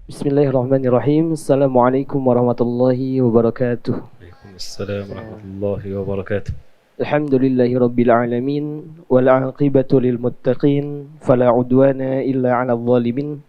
Bismillahirrahmanirrahim. Assalamualaikum warahmatullahi wabarakatuh. Waalaikumsalam warahmatullahi wabarakatuh. Alhamdulillahirabbil alamin wal 'aqibatu lil muttaqin fala 'udwana illa 'alal zalimin.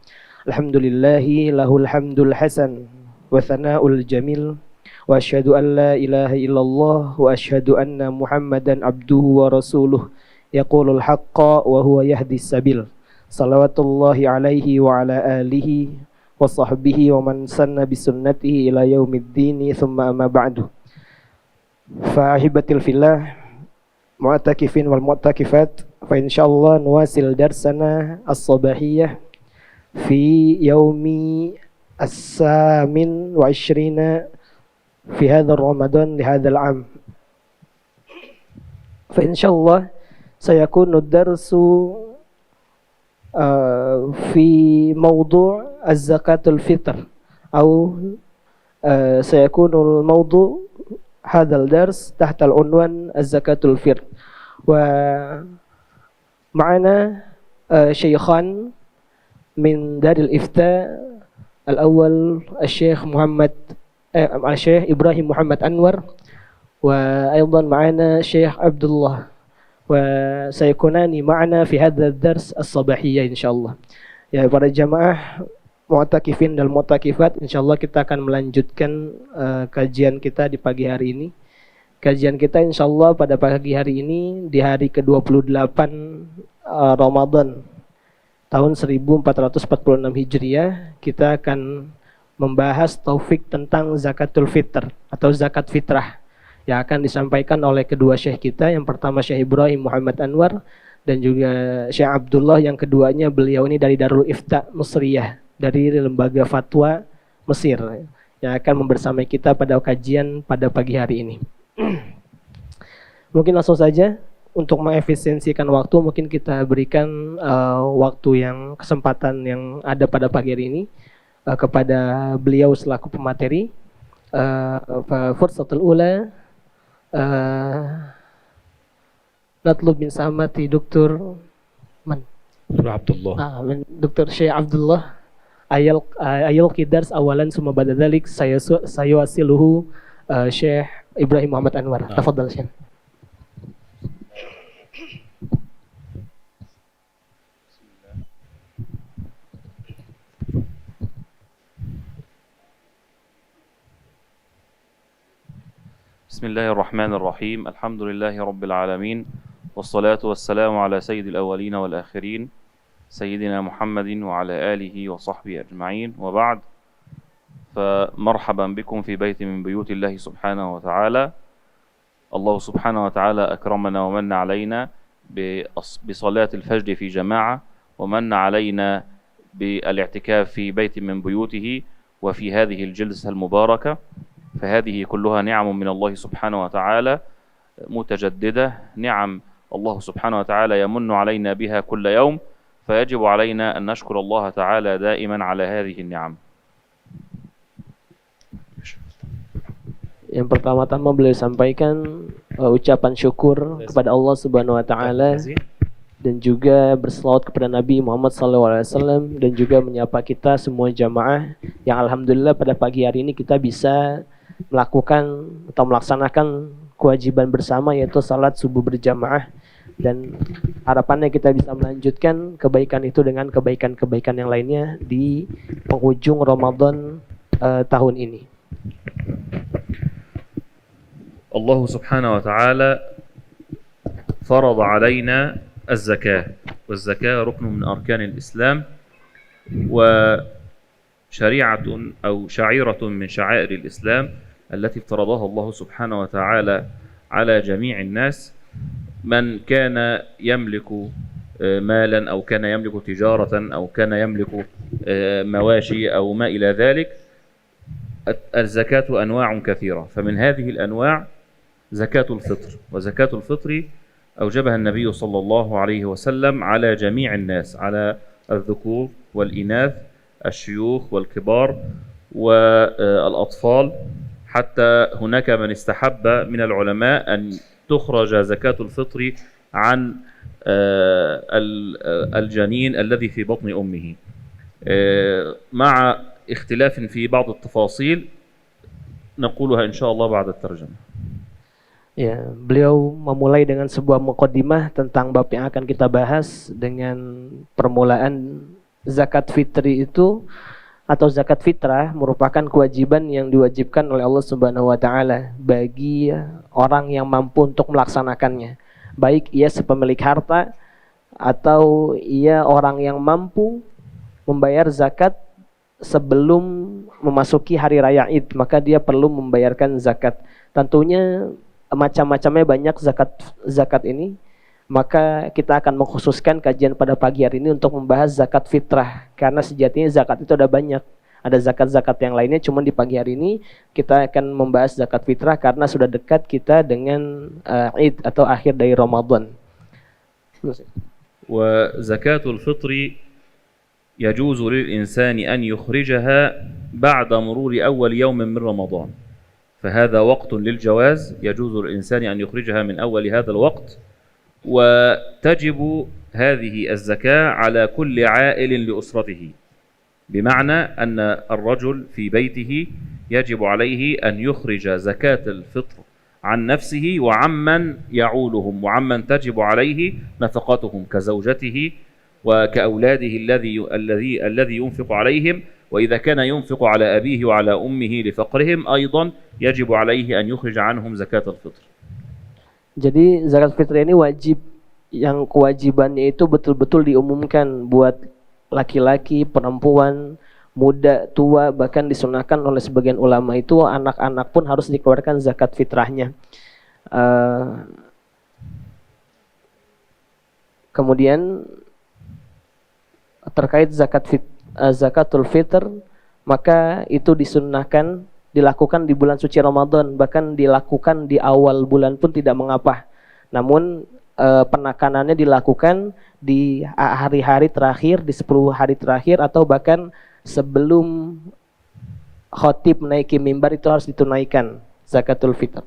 Alhamdulillahi lahul hamdul hasan wa thana'ul jamil wa asyhadu an la ilaha illallah wa asyhadu anna Muhammadan abduhu wa rasuluh yaqulul haqqa wa huwa yahdis sabil. Salawatullahi alaihi wa ala alihi wa sahbihi wa man sanna bisunnatihi ila yaumiddini thumma amma ba'du. Fa ahibatil fillah mu'takifin wal mu'takifat fa insyaallah nuwasil darsana as-sabahiyah fi yaumi as-samin wa ishrina fi hadha ramadan li hadha al-am. Fa insyaallah sayakunu ad-darsu في موضوع الزكاة الفطر أو سيكون الموضوع هذا الدرس تحت العنوان الزكاة الفطر. ومعنا شيخان من دار الإفتاء، الأول الشيخ إبراهيم محمد أنور، وأيضا معنا الشيخ عبد الله، وسيكونان معنا في هذا الدرس الصباحية insyaallah. Ya, para jamaah mu'takifin dan mu'takifat, insyaallah kita akan melanjutkan kajian kita di pagi hari ini. Kajian kita insyaallah pada pagi hari ini di hari ke-28 Ramadan tahun 1446 Hijriah, kita akan membahas taufik tentang zakatul fitr atau zakat fitrah yang akan disampaikan oleh kedua syekh kita. Yang pertama Syekh Ibrahim Muhammad Anwar dan juga Syekh Abdullah, yang keduanya beliau ini dari Darul Ifta Mesriyah, dari lembaga fatwa Mesir, yang akan membersamai kita pada kajian pada pagi hari ini. Mungkin langsung saja untuk mengefisiensikan waktu, mungkin kita berikan waktu yang kesempatan yang ada pada pagi hari ini kepada beliau selaku pemateri. Fursatul ula natlub min samati Dr. Abdullah. Dr. Syekh Abdullah ayal kidars awalan summa ba'da dzalik saya wasiluhu Syekh Ibrahim Muhammad Anwar. Tafadhal Syekh. بسم الله الرحمن الرحيم. الحمد لله رب العالمين، والصلاة والسلام على سيد الأولين والآخرين سيدنا محمد وعلى آله وصحبه أجمعين، وبعد، فمرحبا بكم في بيت من بيوت الله سبحانه وتعالى. الله سبحانه وتعالى أكرمنا ومن علينا بصلاة الفجر في جماعة، ومن علينا بالاعتكاف في بيت من بيوته وفي هذه الجلسة المباركة، فهذه كلها نعم من الله سبحانه وتعالى متجددة، نعم الله سبحانه وتعالى يمن علينا بها كل يوم، فيجب علينا أن نشكر الله تعالى دائما على هذه النعم. Yang pertama-tama beliau sampaikan ucapan syukur kepada Allah Subhanahu wa taala dan juga berselawat kepada Nabi Muhammad SAW, dan juga menyapa kita semua jamaah yang alhamdulillah pada pagi hari ini kita bisa melakukan atau melaksanakan kewajiban bersama, yaitu salat subuh berjamaah, dan harapannya kita bisa melanjutkan kebaikan itu dengan kebaikan-kebaikan yang lainnya di penghujung Ramadan tahun ini. Allah subhanahu wa ta'ala فرض علينا الزكاة، والزكاة ركن من أركان الإسلام، وشريعة أو شعيرة من شعائر الإسلام التي افترضها الله سبحانه وتعالى على جميع الناس. من كان يملك مالا أو كان يملك تجارة أو كان يملك مواشي أو ما إلى ذلك، الزكاة أنواع كثيرة، فمن هذه الأنواع زكاة الفطر. وزكاة الفطر أوجبها النبي صلى الله عليه وسلم على جميع الناس، على الذكور والإناث، الشيوخ والكبار والأطفال، حتى هناك من استحب من العلماء أن تخرج زكاة الفطر عن الجنين الذي في بطن أمه، مع اختلاف في بعض التفاصيل نقولها إن شاء الله بعد الترجمة. Ya, beliau memulai dengan sebuah muqaddimah tentang bab yang akan kita bahas dengan permulaan zakat fitri itu atau zakat fitrah merupakan kewajiban yang diwajibkan oleh Allah Subhanahu wa taala bagi orang yang mampu untuk melaksanakannya. Baik ia sepemilik harta atau ia orang yang mampu membayar zakat sebelum memasuki hari raya Id, maka dia perlu membayarkan zakat. Tentunya macam-macamnya banyak zakat ini, maka kita akan mengkhususkan kajian pada pagi hari ini untuk membahas zakat fitrah, karena sejatinya zakat itu ada banyak, ada zakat-zakat yang lainnya, cuma di pagi hari ini kita akan membahas zakat fitrah karena sudah dekat kita dengan Id atau akhir dari Ramadan. وزكاة الفطر يجوز للإنسان أن يخرجها بعد مرور أول يوم من رمضان، فهذا وقت للجواز، يجوز للإنسان أن يخرجها من أول هذا الوقت، وتجب هذه الزكاة على كل عائل لأسرته، بمعنى أن الرجل في بيته يجب عليه أن يخرج زكاة الفطر عن نفسه وعمن يعولهم وعمن تجب عليه نفقتهم كزوجته وكأولاده الذي ينفق عليهم، وإذا كان ينفق على أبيه وعلى أمه لفقرهم أيضا يجب عليه أن يخرج عنهم زكاة الفطر. Jadi zakat fitrah ini wajib, yang kewajibannya itu betul-betul diumumkan buat laki-laki, perempuan, muda, tua, bahkan disunahkan oleh sebagian ulama itu anak-anak pun harus dikeluarkan zakat fitrahnya. Kemudian terkait zakatul fitr, maka itu disunahkan dilakukan di bulan suci Ramadan, bahkan dilakukan di awal bulan pun tidak mengapa. Namun penekanannya dilakukan di hari-hari terakhir, di 10 hari terakhir, atau bahkan sebelum khatib menaiki mimbar itu harus ditunaikan zakatul fitr.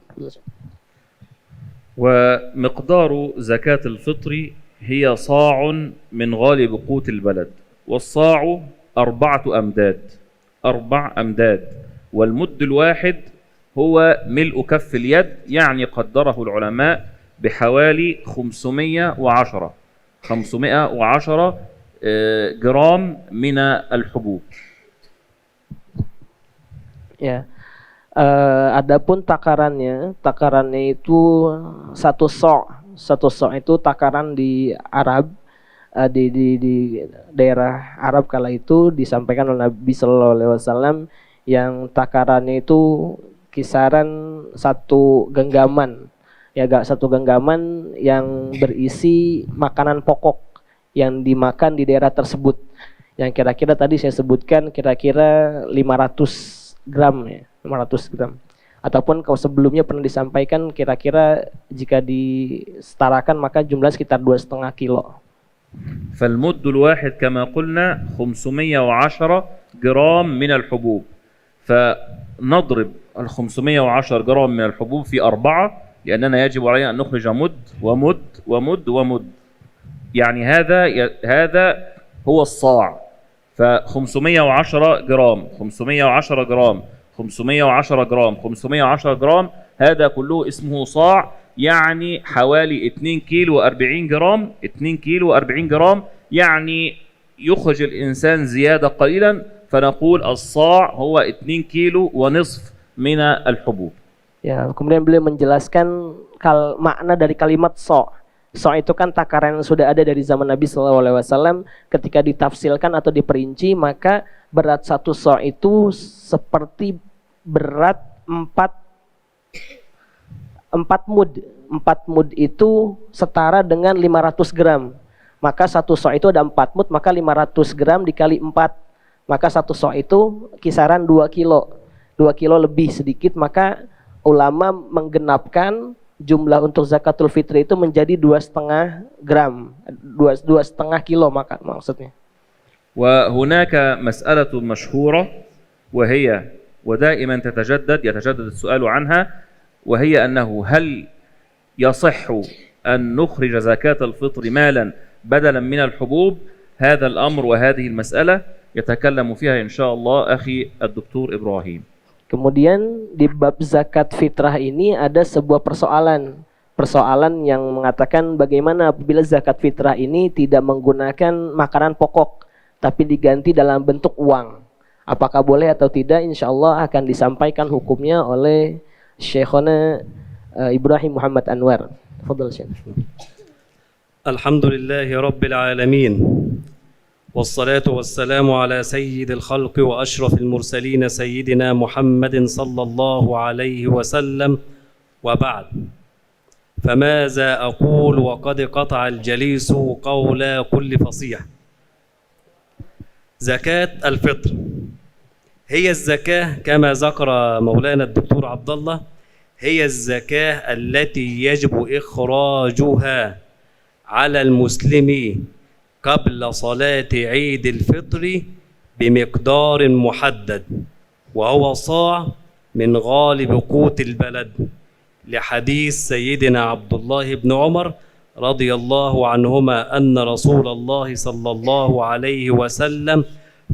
ومقدار زكاة الفطر هي صاع من غالب قوت البلد، والصاع 4 أمداد، والمد الواحد هو ملء كف اليد، يعني قدره العلماء بحوالي 510 جرام من الحبوب. Ya, adapun takarannya itu satu sok itu takaran di Arab, di daerah Arab kala itu disampaikan oleh Nabi Sallallahu Alaihi Wasallam yang takarannya itu kisaran satu genggaman, satu genggaman yang berisi makanan pokok yang dimakan di daerah tersebut, yang kira-kira tadi saya sebutkan kira-kira 500 gram ya, 500 gram. Ataupun kalau sebelumnya pernah disampaikan kira-kira jika disetarakan maka jumlah sekitar 2,5 kilo. فالمد الواحد كما قلنا 510 جرام من الحبوب، فنضرب ال 510 جرام من الحبوب في 4، لأننا يجب علينا أن نخرج مد ومد ومد ومد، يعني هذا هو الصاع. ف 510 جرام 510 جرام 510 جرام 510 جرام، هذا كله اسمه صاع، يعني حوالي 2 كيلو 40 جرام 2 كيلو 40 جرام، يعني يخرج الإنسان زيادة قليلا، فنقول الصاع هو 2 كيلو ونصف من الحبوب. Ya, kemudian beliau menjelaskan makna dari kalimat so'. So' itu kan takaran yang sudah ada dari zaman Nabi SAW. Ketika ditafsirkan atau diperinci, maka berat satu so' itu seperti berat 4 mud. 4 mud itu setara dengan 500 gram. Maka satu so' itu ada 4 mud, maka 500 gram dikali 4. Maka satu so' itu kisaran 2 kilo. 2 kilo lebih sedikit, maka ulama menggenapkan jumlah untuk zakatul fitri itu menjadi 2,5 gram, 2,5 kilo maka maksudnya. وهناك مسألة مشهورة وهي ودائما يتجدد السؤال عنها، وهي أنه هل يصح أن نخرج زكاة الفطر مالا بدلا من الحبوب؟ هذا الأمر وهذه المسألة يتكلم فيها إن شاء الله أخي الدكتور إبراهيم. Kemudian di bab zakat fitrah ini ada sebuah persoalan yang mengatakan bagaimana apabila zakat fitrah ini tidak menggunakan makanan pokok tapi diganti dalam bentuk uang. Apakah boleh atau tidak? Insyaallah akan disampaikan hukumnya oleh Syekhona Ibrahim Muhammad Anwar. Fadhal Syekh. Alhamdulillahi Rabbil Alamin. والصلاة والسلام على سيد الخلق وأشرف المرسلين سيدنا محمد صلى الله عليه وسلم وبعد فماذا أقول وقد قطع الجليس قول كل فصيح. زكاة الفطر هي الزكاة كما ذكر مولانا الدكتور عبد الله، هي الزكاة التي يجب إخراجها على المسلم قبل صلاة عيد الفطر بمقدار محدد، وهو صاع من غالب قوت البلد، لحديث سيدنا عبد الله بن عمر رضي الله عنهما أن رسول الله صلى الله عليه وسلم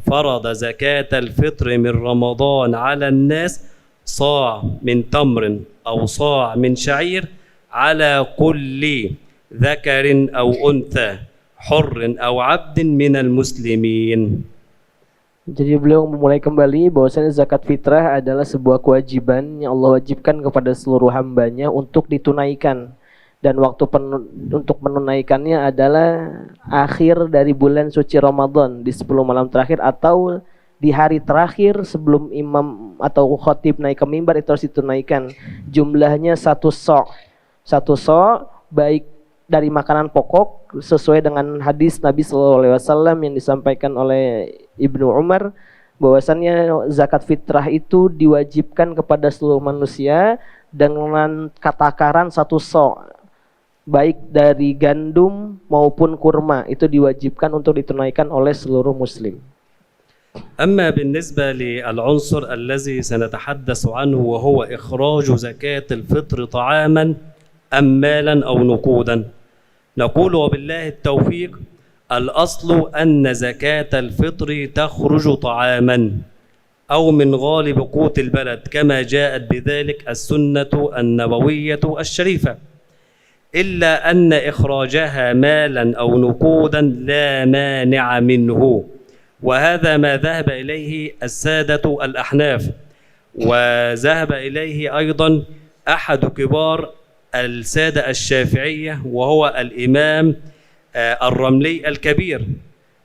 فرض زكاة الفطر من رمضان على الناس صاع من تمر أو صاع من شعير على كل ذكر أو أنثى حر أو عبد من المسلمين. Jadi beliau memulai kembali bahwasanya zakat fitrah adalah sebuah kewajiban yang Allah wajibkan kepada seluruh hambanya untuk ditunaikan, dan waktu untuk menunaikannya adalah akhir dari bulan suci Ramadan di 10 malam terakhir atau di hari terakhir sebelum imam atau khatib naik ke mimbar itu harus ditunaikan. Jumlahnya satu sok baik dari makanan pokok sesuai dengan hadis Nabi SAW yang disampaikan oleh Ibnu Umar bahwasannya zakat fitrah itu diwajibkan kepada seluruh manusia dengan takaran satu sok baik dari gandum maupun kurma, itu diwajibkan untuk ditunaikan oleh seluruh muslim. أما بالنسبة للعنصر الذي سنتحدث عنه وهو إخراج زكاة الفطر طعاما أم مالا أو نقودا، نقول وبالله التوفيق الأصل أن زكاة الفطر تخرج طعاما أو من غالب قوت البلد كما جاءت بذلك السنة النبوية الشريفة، إلا أن إخراجها مالا أو نقودا لا مانع منه، وهذا ما ذهب إليه السادة الأحناف، وذهب إليه أيضا أحد كبار السادة الشافعية وهو الإمام الرملي الكبير،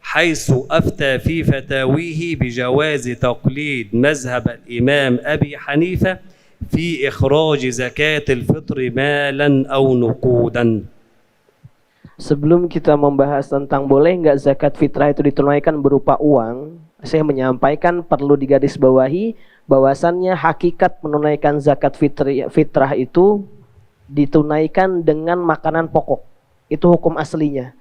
حيث أفتى في فتاويه بجواز تقليد مذهب الإمام أبي حنيفة في إخراج زكاة الفطر مالا أو نقودا. Sebelum kita membahas tentang boleh nggak zakat fitrah itu ditunaikan berupa uang, saya menyampaikan perlu digarisbawahi bahwasannya hakikat menunaikan zakat fitrah itu ditunaikan dengan makanan pokok. Itu hukum aslinya.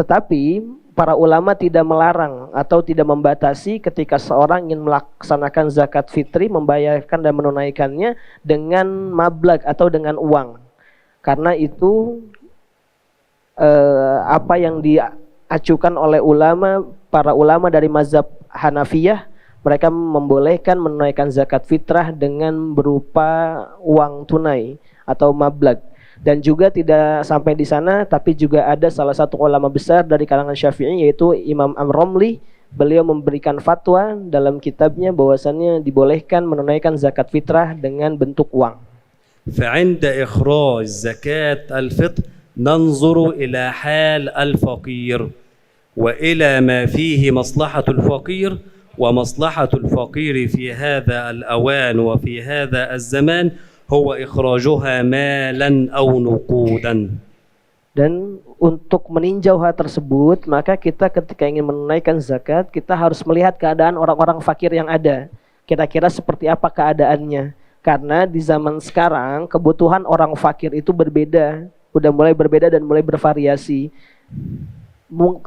Tetapi para ulama tidak melarang atau tidak membatasi ketika seorang ingin melaksanakan zakat fitri, membayarkan dan menunaikannya dengan mablag atau dengan uang. Karena itu apa yang diacukan oleh para ulama dari mazhab Hanafiyah, mereka membolehkan menunaikan zakat fitrah dengan berupa uang tunai atau mablag. Dan juga tidak sampai di sana, tapi juga ada salah satu ulama besar dari kalangan Syafi'i yaitu Imam Ar-Ramli. Beliau memberikan fatwa dalam kitabnya bahwasannya dibolehkan menunaikan zakat fitrah dengan bentuk uang. فعند إخراج زكاة الفطر ننظر إلى حال الفقير وإلى ما فيه مصلحة الفقير، ومصلحة الفقير في هذا الأوان وفي هذا الزمان هو إخراجها مالا أو نقودا. Dan untuk meninjau hal tersebut, maka kita ketika ingin menunaikan zakat, kita harus melihat keadaan orang-orang fakir yang ada. Kira-kira seperti apa keadaannya. Karena di zaman sekarang kebutuhan orang fakir itu berbeda. Udah mulai berbeda dan mulai bervariasi.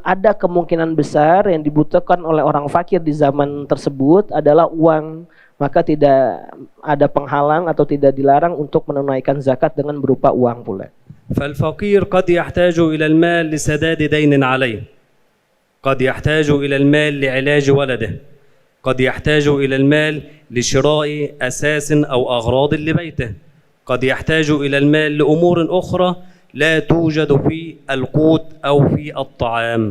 Ada kemungkinan besar yang dibutuhkan oleh orang fakir di zaman tersebut adalah uang. Maka tidak ada penghalang atau tidak dilarang untuk menunaikan zakat dengan berupa uang pula. فالفقير قد يحتاج إلى المال لسداد دين عليه، قد يحتاج إلى المال لعلاج ولده، قد يحتاج إلى المال لشراء أساس أو أغراض لبيته، قد يحتاج إلى المال لأمور أخرى لا توجد في القوت أو في الطعام.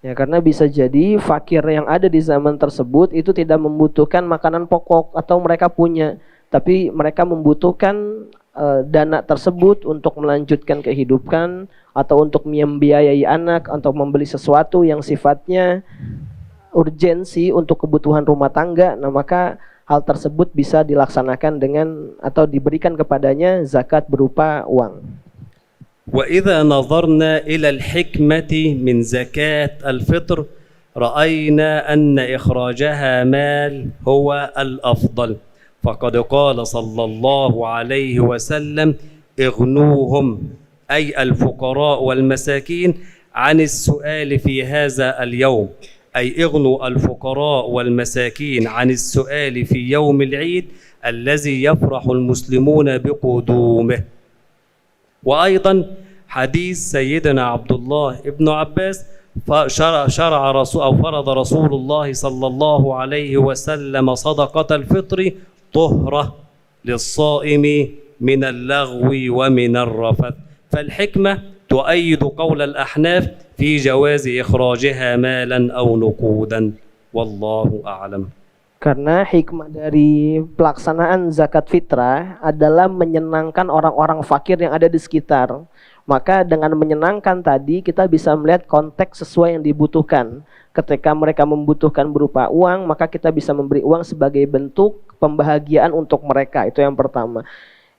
Ya, karena bisa jadi fakir yang ada di zaman tersebut itu tidak membutuhkan makanan pokok atau mereka punya, tapi mereka membutuhkan dana tersebut untuk melanjutkan kehidupan atau untuk membiayai anak, untuk membeli sesuatu yang sifatnya urgensi untuk kebutuhan rumah tangga. Nah, maka hal tersebut bisa dilaksanakan dengan atau diberikan kepadanya zakat berupa uang. وإذا نظرنا إلى الحكمة من زكاة الفطر رأينا أن إخراجها مال هو الأفضل، فقد قال صلى الله عليه وسلم اغنوهم أي الفقراء والمساكين عن السؤال في هذا اليوم، أي اغنوا الفقراء والمساكين عن السؤال في يوم العيد الذي يفرح المسلمون بقدومه. وأيضا حديث سيدنا عبد الله ابن عباس فرض رسول الله صلى الله عليه وسلم صدقة الفطر طهرة للصائم من اللغو ومن الرفث، فالحكمة تؤيد قول الأحناف في جواز إخراجها مالا أو نقودا، والله أعلم. Karena hikmah dari pelaksanaan zakat fitrah adalah menyenangkan orang-orang fakir yang ada di sekitar. Maka dengan menyenangkan tadi kita bisa melihat konteks sesuai yang dibutuhkan. Ketika mereka membutuhkan berupa uang, maka kita bisa memberi uang sebagai bentuk pembahagiaan untuk mereka. Itu yang pertama.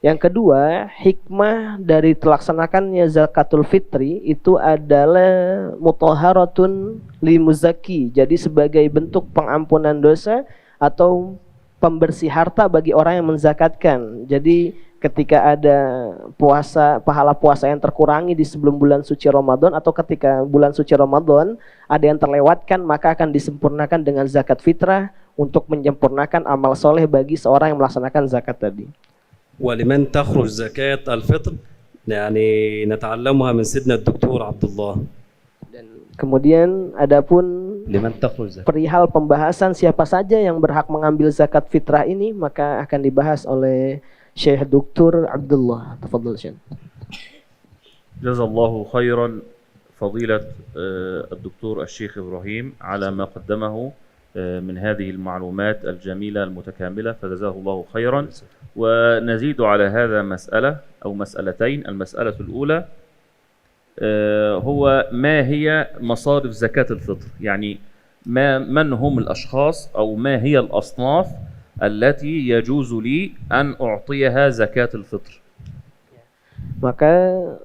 Yang kedua, hikmah dari terlaksanakannya zakatul fitri itu adalah mutahharatun limuzaki. Jadi sebagai bentuk pengampunan dosa atau pembersih harta bagi orang yang menzakatkan. Jadi ketika ada puasa, pahala puasa yang terkurangi di sebelum bulan suci Ramadan atau ketika bulan suci Ramadan ada yang terlewatkan, maka akan disempurnakan dengan zakat fitrah untuk menyempurnakan amal soleh bagi seorang yang melaksanakan zakat tadi. ولمن تخرج زكاة الفطر يعني نتعلمها من سيدنا الدكتور عبد الله. Dan kemudian adapun لمن تخرج زكاة perihal pembahasan siapa saja yang berhak mengambil zakat fitrah ini, maka akan dibahas oleh Syekh Dr. Abdullah. Tafadhal Syekh. جزا الله خيرا فضيلة الدكتور الشيخ إبراهيم على ما قدمه من هذه المعلومات الجميلة المتكاملة، فجزاه الله خيرا. ونزيد على هذا مسألة أو مسألتين. المسألة الأولى هو ما هي مصارف زكاة الفطر، يعني من هم الأشخاص أو ما هي الأصناف التي يجوز لي أن أعطيها زكاة الفطر. Maka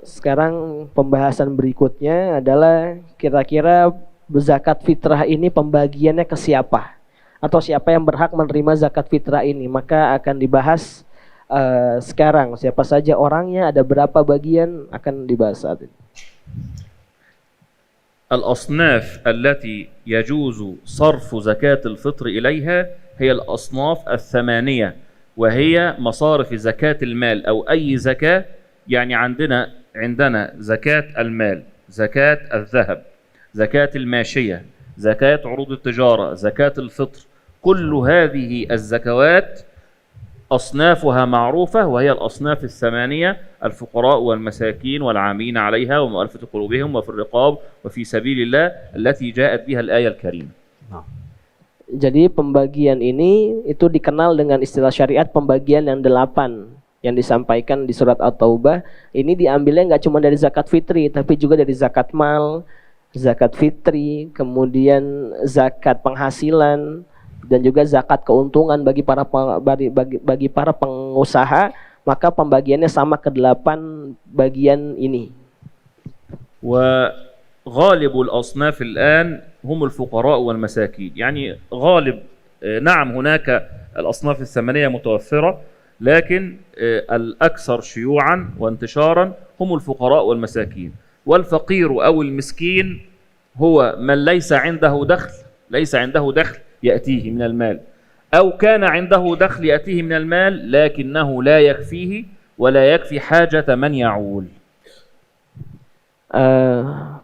sekarang pembahasan berikutnya adalah kira-kira zakat fitrah ini pembagiannya ke siapa atau siapa yang berhak menerima zakat fitrah ini. Maka akan dibahas sekarang siapa saja orangnya, ada berapa bagian, akan dibahas saat ini. الأصناف التي يجوز صرف زكاة الفطر إليها هي الأصناف الثمانية، وهي مصارف زكاة المال أو أي زكاة. يعني عندنا زكاة المال، زكاة الذهب، زكاة الماشية، زكاة عروض التجارة، زكاة الفطر. كل هذه الزكوات أصنافها معروفة، وهي الأصناف الثمانية: الفقراء والمساكين والعاملين عليها ومؤلفة قلوبهم وفي الرقاب وفي سبيل الله التي جاءت بها الآية الكريمة. Jadi pembagian ini itu dikenal dengan istilah syariat pembagian yang 8 yang disampaikan di surat At-Taubah. Ini diambilnya nggak cuma dari zakat fitri, tapi juga dari zakat mal, zakat fitri, kemudian zakat penghasilan, dan juga zakat keuntungan bagi para pengusaha. Maka pembagiannya sama ke 8 bagian ini. وغالب الأصناف الآن هم الفقراء والمساكين. يعني غالب، نعم هناك الأصناف الثمانية متوفرة، لكن الأكثر شيوعا وانتشارا هم الفقراء والمساكين. والفقير أو المسكين هو من ليس عنده دخل يأتيه من المال، أو كان عنده دخل يأتيه من المال لكنه لا يكفيه ولا يكفي حاجة من يعول.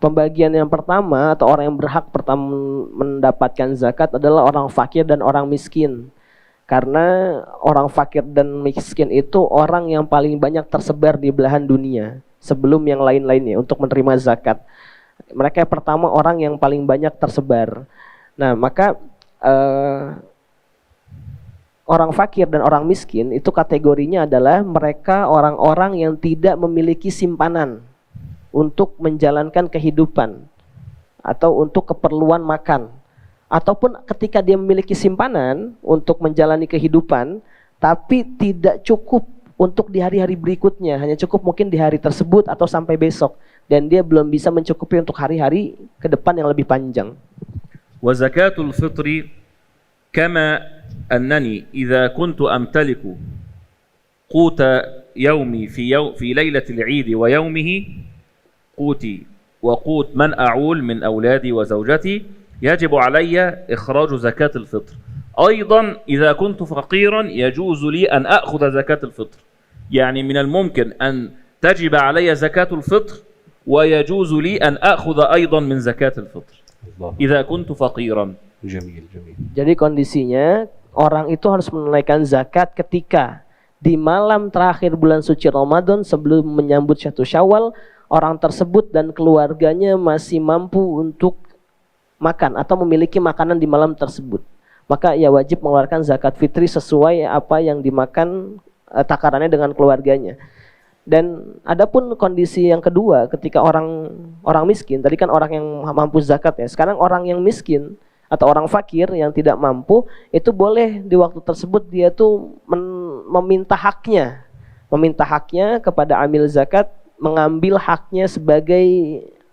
Pembagian yang pertama atau orang yang berhak pertama mendapatkan zakat adalah orang fakir dan orang miskin. Karena orang fakir dan miskin itu orang yang paling banyak tersebar di belahan dunia sebelum yang lain-lainnya untuk menerima zakat. Mereka yang pertama orang yang paling banyak tersebar. Nah, maka orang fakir dan orang miskin itu kategorinya adalah mereka orang-orang yang tidak memiliki simpanan untuk menjalankan kehidupan atau untuk keperluan makan. Ataupun ketika dia memiliki simpanan untuk menjalani kehidupan, tapi tidak cukup untuk di hari-hari berikutnya, hanya cukup mungkin di hari tersebut atau sampai besok, dan dia belum bisa mencukupi untuk hari-hari ke depan yang lebih panjang. وزكاة الفطر كما أنني إذا كنت أمتلك قوت يومي في ليلة العيد ويومه قوتي وقوت من أعول من أولادي وزوجتي يجب علي إخراج زكاة الفطر. أيضا إذا كنت فقيرا يجوز لي أن أخذ زكاة الفطر. يعني من الممكن أن تجب علي زكاة الفطر ويجوز لي أن أخذ أيضا من زكاة الفطر إذا كنت فقيرا. جميل جميل. Jadi kondisinya orang itu harus menunaikan zakat ketika di malam terakhir bulan suci Ramadan sebelum menyambut 1 Syawal, orang tersebut dan keluarganya masih mampu untuk makan atau memiliki makanan di malam tersebut. Maka ia wajib mengeluarkan zakat fitri sesuai apa yang dimakan takarannya dengan keluarganya. Dan adapun kondisi yang kedua ketika orang miskin, tadi kan orang yang mampu zakat ya. Sekarang orang yang miskin atau orang fakir yang tidak mampu, itu boleh di waktu tersebut dia tuh meminta haknya kepada amil zakat, mengambil haknya sebagai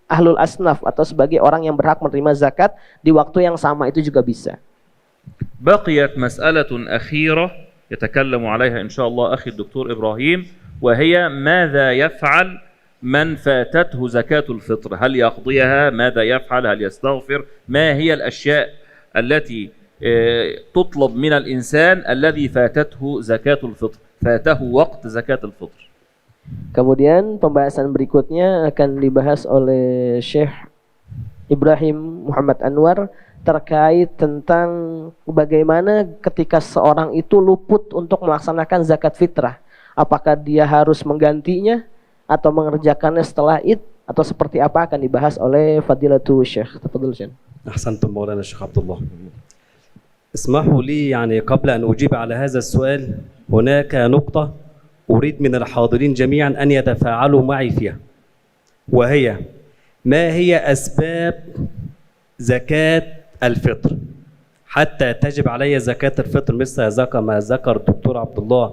ahlul asnaf atau sebagai orang yang berhak menerima zakat di waktu yang sama, itu juga bisa. بقيت مسألة أخيرة يتكلم عليها إن شاء الله أخي الدكتور إبراهيم، وهي ماذا يفعل من فاتته زكاة الفطر؟ هل يقضيها؟ ماذا يفعل؟ هل يستغفر؟ ما هي الأشياء التي تطلب من الإنسان الذي فاتته زكاة الفطر، فاته وقت زكاة الفطر؟ Kemudian pembahasan berikutnya akan dibahas oleh Syekh Ibrahim Muhammad Anwar terkait tentang bagaimana ketika seorang itu luput untuk melaksanakan zakat fitrah. Apakah dia harus menggantinya atau mengerjakannya setelah Id, atau seperti apa akan dibahas oleh Fadilatul Syekh. Tafadhal Syekh. أحسنتم مولانا الشيخ عبد الله. اسمحوا لي يعني قبل أن أجيب على هذا السؤال هناك نقطة أريد من الحاضرين جميعا أن يتفاعلوا معي فيها، وهي ما هي أسباب زكاة الفطر حتى تجب علي زكاة الفطر، مثل ما ذكر الدكتور عبد الله،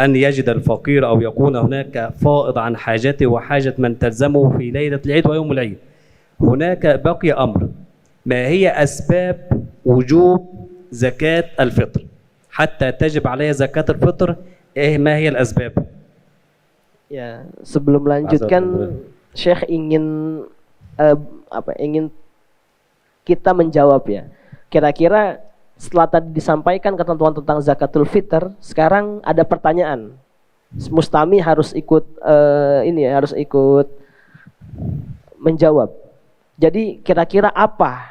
أن يجد الفقير أو يكون هناك فائض عن حاجته وحاجة من تلزمه في ليلة العيد ويوم العيد. هناك بقي أمر، ما هي أسباب وجوب زكاة الفطر حتى تجب علي زكاة الفطر؟ ما هي الأسباب؟ Ya, sebelum melanjutkan, Syekh ingin ingin kita menjawab ya. Kira-kira setelah tadi disampaikan ketentuan tentang zakatul fitr, sekarang ada pertanyaan. Mustami harus ikut harus ikut menjawab. Jadi kira-kira apa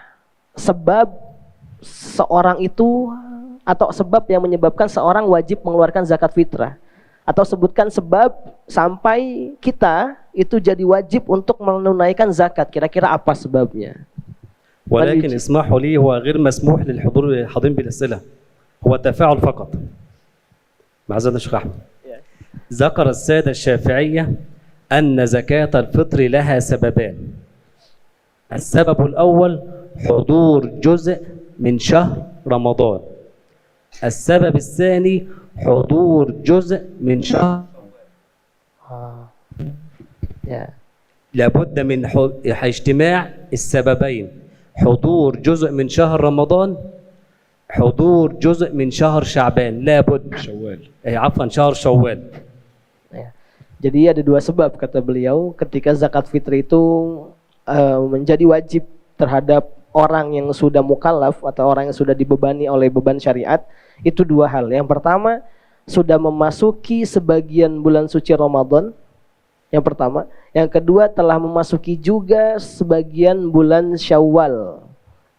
sebab seorang itu, atau sebab yang menyebabkan seorang wajib mengeluarkan zakat fitrah? Atau sebutkan sebab sampai kita itu jadi wajib untuk menunaikan zakat. Kira-kira apa sebabnya? ولكن اسمحوا لي، هو غير مسموح للحاضرين بالأسئلة، هو تفاعل فقط. معذرة الشيخ أحمد. ذكر السادة الشافعية أن زكاة الفطر لها سببان. السبب الأول حضور جزء من شهر رمضان. السبب الثاني حضور جزء من شهر. لابد من اجتماع السببين، حضور جزء من شهر رمضان، حضور جزء من شهر شعبان، لابد شوال عفوا شهر شوال. Jadi ada dua sebab kata beliau ketika zakat fitri itu menjadi wajib terhadap orang yang sudah mukallaf atau orang yang sudah dibebani oleh beban syariat. Itu dua hal. Yang pertama, sudah memasuki sebagian bulan suci Ramadan. Yang pertama. Yang kedua, telah memasuki juga sebagian bulan Syawal.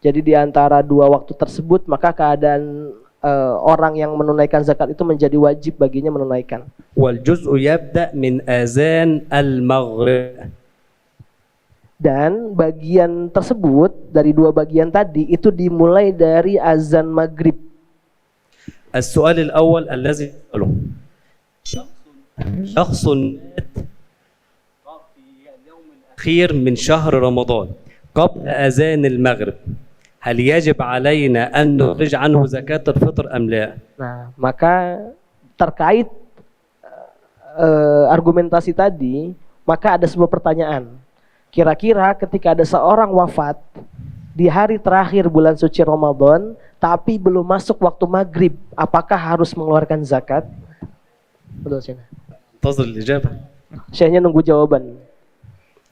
Jadi di antara dua waktu tersebut maka keadaan orang yang menunaikan zakat itu menjadi wajib baginya menunaikan. والجزء يبدأ من آذان المغرب. Dan bagian tersebut dari dua bagian tadi itu dimulai dari azan maghrib. السؤال الأول الذي يسأله شخص مات في اليوم الأخير من شهر رمضان قبل أذان المغرب هل يجب علينا أن نخرج عنه زكاة الفطر أم لا؟ Nah, maka terkait argumentasi tadi, maka ada sebuah pertanyaan. Kira-kira ketika ada seorang wafat di hari terakhir bulan suci Ramadan, tapi belum masuk waktu maghrib, apakah harus mengeluarkan zakat? Betul, Syekh. انتظر الإجابة. Syekhnya nunggu jawaban.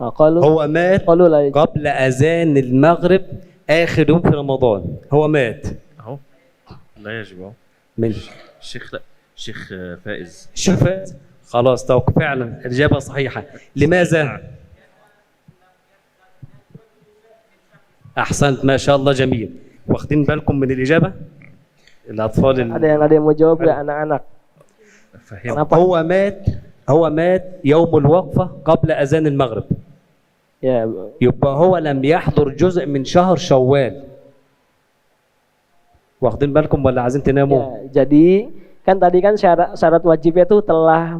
هو مات qalu la قبل أذان المغرب آخر يوم في رمضان هو مات اهو لا يجب اهو. من الشيخ لا الشيخ فائز. شوف خلاص توقف فعلا الإجابة صحيحة. لماذا؟ أحسنت ما شاء الله جميل. واخدين بالكم من الإجابة؟ الأطفال ada yang mau jawab nggak anak-anak? فهم. Kenapa? هو مات يوم الوقفة قبل أذان المغرب. Ya, يبقى هو لم يحضر جزء من شهر شوال. واخدين بالكم ولا عايزين تناموا؟ ya, jadi kan tadi kan syarat wajibnya itu telah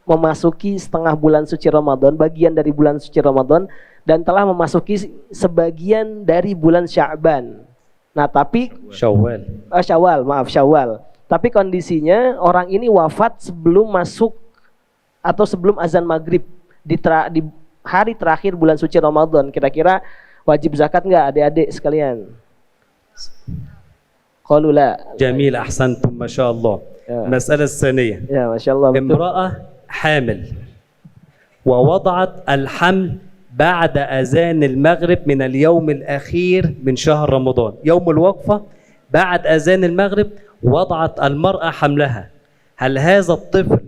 memasuki setengah bulan suci Ramadan, bagian dari bulan suci Ramadan, dan telah memasuki sebagian dari bulan Sya'ban. Nah, tapi شوال. Syawal. Tapi kondisinya orang ini wafat sebelum masuk atau sebelum azan maghrib di hari terakhir bulan suci Ramadan. Kira-kira wajib zakat nggak adik-adik sekalian? Qalu la. جميل أحسنتم ما شاء الله. المسألة الثانية Ya, Masya Allah. Betul. امرأة حامل ووضعت الحمل بعد أذان المغرب من اليوم الأخير من شهر رمضان. يوم الوقفة بعد أذان المغرب وضعت المرأة حملها. هل هذا الطفل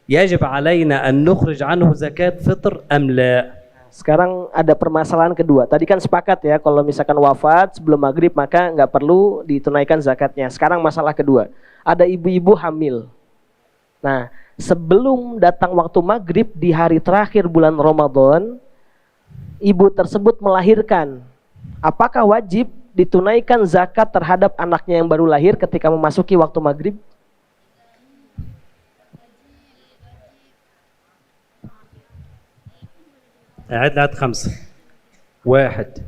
يجب علينا أن نخرج عنه زكاة فطر أم لا؟ Sekarang ada permasalahan kedua. Tadi kan sepakat ya kalau misalkan wafat sebelum maghrib maka nggak perlu ditunaikan zakatnya. Sekarang masalah kedua. Ada ibu-ibu hamil. Nah, sebelum datang waktu maghrib di hari terakhir bulan Ramadan, ibu tersebut melahirkan. Apakah wajib ditunaikan zakat terhadap anaknya yang baru lahir ketika memasuki waktu maghrib? عد 5 1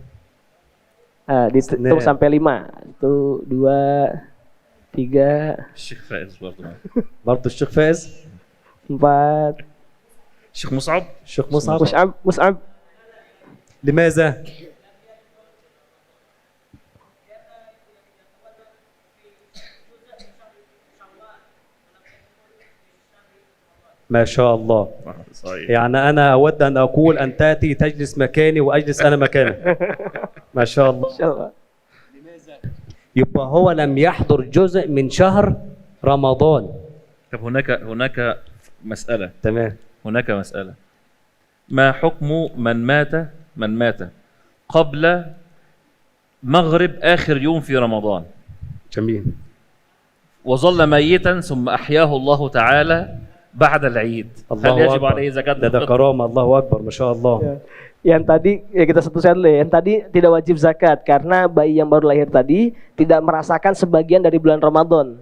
Dihitung sampai 5. 1, 2, 3, الشيخ فائز برضه. برضه الشيخ فاز. 4. الشيخ مصعب. الشيخ مصعب. Mus'ab. لماذا؟ ما شاء الله. صحيح. يعني أنا أود أن أقول أن تأتي تجلس مكاني وأجلس أنا مكانك. ما شاء الله. Insyaallah. يبقى هو لم يحضر جزء من شهر رمضان. طب هناك مسألة. تمام. هناك مسألة. ما حكم من مات قبل مغرب آخر يوم في رمضان جميل. وظل ميتا ثم أحياه الله تعالى بعد العيد، هل يجب عليه زكاة ده الفطر؟ كرامة. الله أكبر ما شاء الله. Yang tadi ya kita satukan dulu ya. Yang tadi tidak wajib zakat karena bayi yang baru lahir tadi tidak merasakan sebagian dari bulan Ramadan,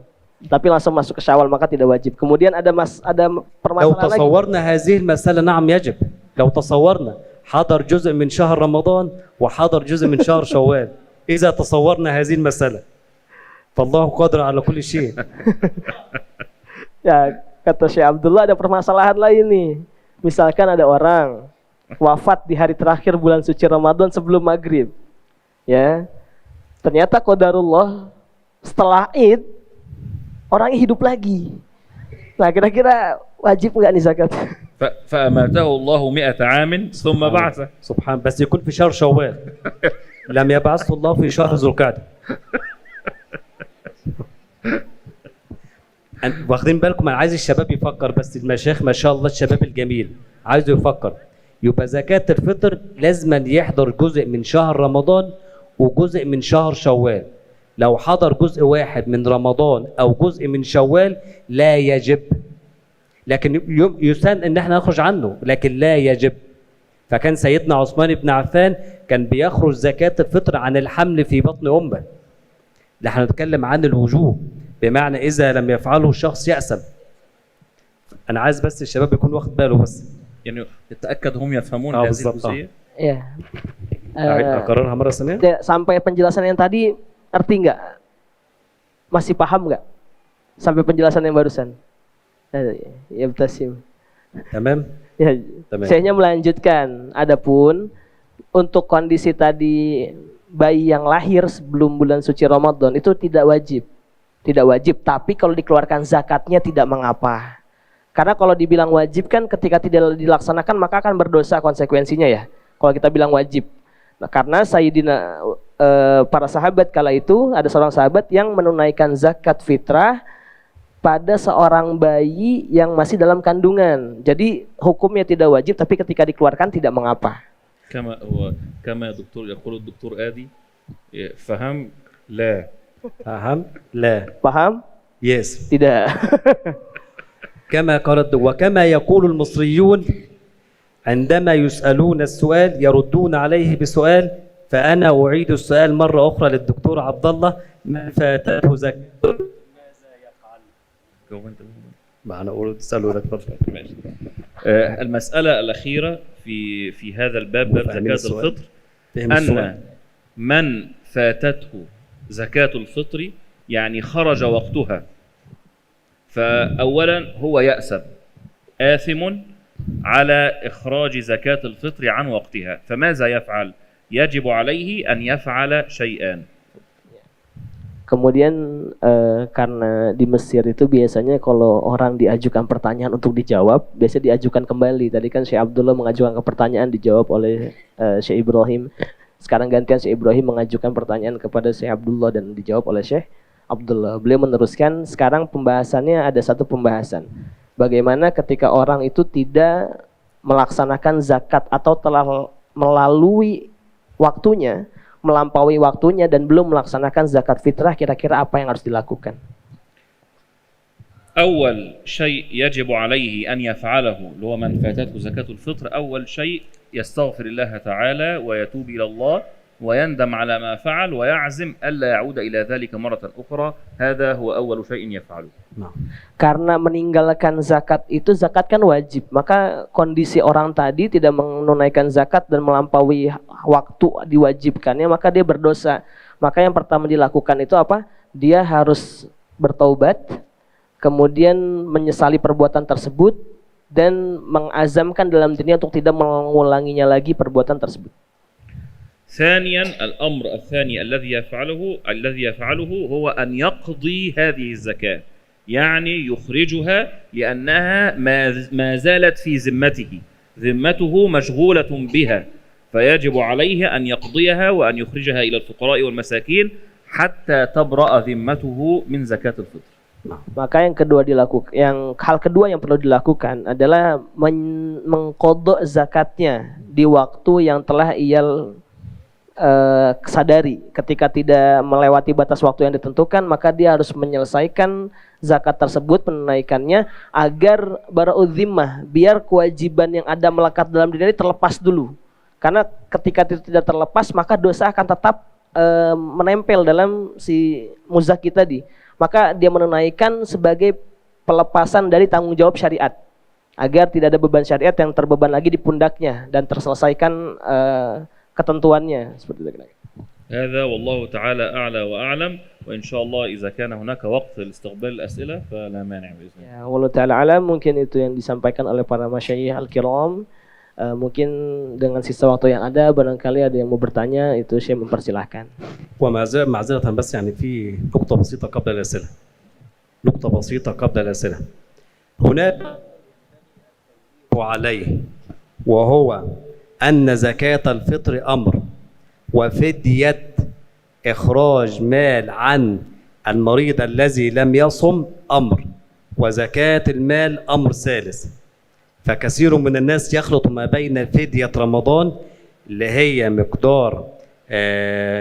tapi langsung masuk ke Syawal maka tidak wajib. Kemudian ada لو permasalahan lagi. تصورنا هذه المسألة نعم يجب. لو تصورنا حضر جزء من شهر رمضان وحضر جزء من شهر شوال، إذا تصورنا هذه المسألة فالله قادر على كل شيء. Ya, kata Syekh Abdullah ada permasalahan lain nih. Misalkan ada orang wafat di hari terakhir bulan suci Ramadan sebelum maghrib. Ya. Ternyata qadarullah setelah Id orangnya hidup lagi. Nah, kira-kira wajib nggak nih zakat? فأماته الله 100 عام ثم بعثه. سبحان بس يكون في شهر شوال. لم يبعثه الله في شهر ذو القعدة. واخدين بالكم؟ انا عايز الشباب يفكر بس. المشايخ ما شاء الله الشباب الجميل عايزه يفكر. يبقى زكاة الفطر لازم يحضر جزء من شهر رمضان وجزء من شهر شوال. لو حضر جزء واحد من رمضان أو جزء من شوال لا يجب، لكن يسن إن احنا نخرج عنه، لكن لا يجب. فكان سيدنا عثمان بن عفان كان بيخرج زكاة الفطر عن الحمل في بطن أمه. نحن نتكلم عن الوجوب، بمعنى إذا لم يفعله الشخص يأثم. أنا عايز بس الشباب يكون واخد باله بس. يعني نتأكد هم يفهمون هذه الجزئية. Ya. أكررها مرة ثانية. Sampai penjelasan yang tadi ngerti nggak? Masih paham nggak? Sampai penjelasan yang barusan. Ya Btasim. تمام. Ya, Tamam. saya hanya melanjutkan. Adapun untuk kondisi tadi bayi yang lahir sebelum bulan suci Ramadan itu tidak wajib. Tidak wajib, tapi kalau dikeluarkan zakatnya tidak mengapa. Karena kalau dibilang wajib kan ketika tidak dilaksanakan maka akan berdosa konsekuensinya ya. Kalau kita bilang wajib. Nah, karena Sayyidina para sahabat kala itu ada seorang sahabat yang menunaikan zakat fitrah pada seorang bayi yang masih dalam kandungan. Jadi hukumnya tidak wajib tapi ketika dikeluarkan tidak mengapa. كما دكتور يقول الدكتور آدي فهم لا فهم لا. Paham? Yes. Tidak. كما قالت وكما يقول المصريون عندما يسألون السؤال يردون عليه بسؤال، فأنا أعيد السؤال مرة أخرى للدكتور عبد الله: ما فاتته زكاة ماذا يفعل؟ معنا أقول تسألوا لك المسألة الأخيرة في هذا الباب، باب زكاة الفطر، أن من فاتته زكاة الفطر يعني خرج وقتها، فأولا هو يأثم آثم على إخراج زكاة الفطر عن وقتها، فماذا يفعل؟ يجب عليه أن يفعل شيئان. Kemudian karena di Mesir itu biasanya kalau orang diajukan pertanyaan untuk dijawab, biasanya diajukan kembali. Tadi kan Syekh Abdullah mengajukan pertanyaan dijawab oleh Syekh Ibrahim. Sekarang gantian Syekh Ibrahim mengajukan pertanyaan kepada Syekh Abdullah dan dijawab oleh Syekh Abdullah. Beliau meneruskan, sekarang pembahasannya ada satu pembahasan. Bagaimana ketika orang itu tidak melaksanakan zakat atau telah melalui waktunya, melampaui waktunya dan belum melaksanakan zakat fitrah, kira-kira apa yang harus dilakukan? أول شيء يجب عليه أن يفعله اللي هو من فاتته زكاة الفطر، أول شيء يستغفر الله تعالى ويتوب إلى الله ويندم على ما فعل ويعزم ألا يعود إلى ذلك مرة أخرى. هذا هو أول شيء يفعله. Karena meninggalkan zakat itu, zakat kan wajib, maka kondisi orang tadi tidak menunaikan zakat dan melampaui waktu diwajibkannya, maka dia berdosa. Maka yang pertama dilakukan itu apa? Dia harus bertaubat, kemudian menyesali perbuatan tersebut dan mengazamkan dalam dirinya untuk tidak mengulanginya lagi perbuatan tersebut. ثانيا الأمر الثاني الذي يفعله هو أن يقضي هذه الزكاة، يعني يخرجها لأنها ما زالت في ذمته مشغولة بها، فيجب عليه أن يقضيها وأن يخرجها إلى الفقراء والمساكين حتى تبرأ ذمته من زكاة الفطر. Maka hal kedua yang perlu dilakukan adalah mengqadha zakatnya di waktu yang telah ia sadari. Ketika tidak melewati batas waktu yang ditentukan, maka dia harus menyelesaikan zakat tersebut, menunaikannya agar bara'udhimmah, biar kewajiban yang ada melekat dalam diri terlepas dulu. Karena ketika itu tidak terlepas, maka dosa akan tetap menempel dalam si muzaki tadi. Maka dia menunaikan sebagai pelepasan dari tanggung jawab syariat, agar tidak ada beban syariat yang terbeban lagi di pundaknya dan terselesaikan ketentuannya seperti itu. هذا والله تعالى أعلى وأعلم، وإن شاء الله إذا كان هناك وقت لاستقبال الأسئلة فلا مانع بإذن الله. Ya, wallahu ta'ala alam, mungkin itu yang disampaikan oleh para masyayikh al-kiram. Mungkin dengan sisa waktu yang ada, barangkali ada yang mau bertanya, itu saya mempersilahkan. ومعذرة بس يعني في نقطة بسيطة قبل الأسئلة. هناك عليه وهو أن زكاة الفطر أمر، وفدية إخراج مال عن المريض الذي لم يصم أمر، وزكاة المال أمر ثالث. فكثير من الناس يخلط ما بين فدية رمضان اللي هي مقدار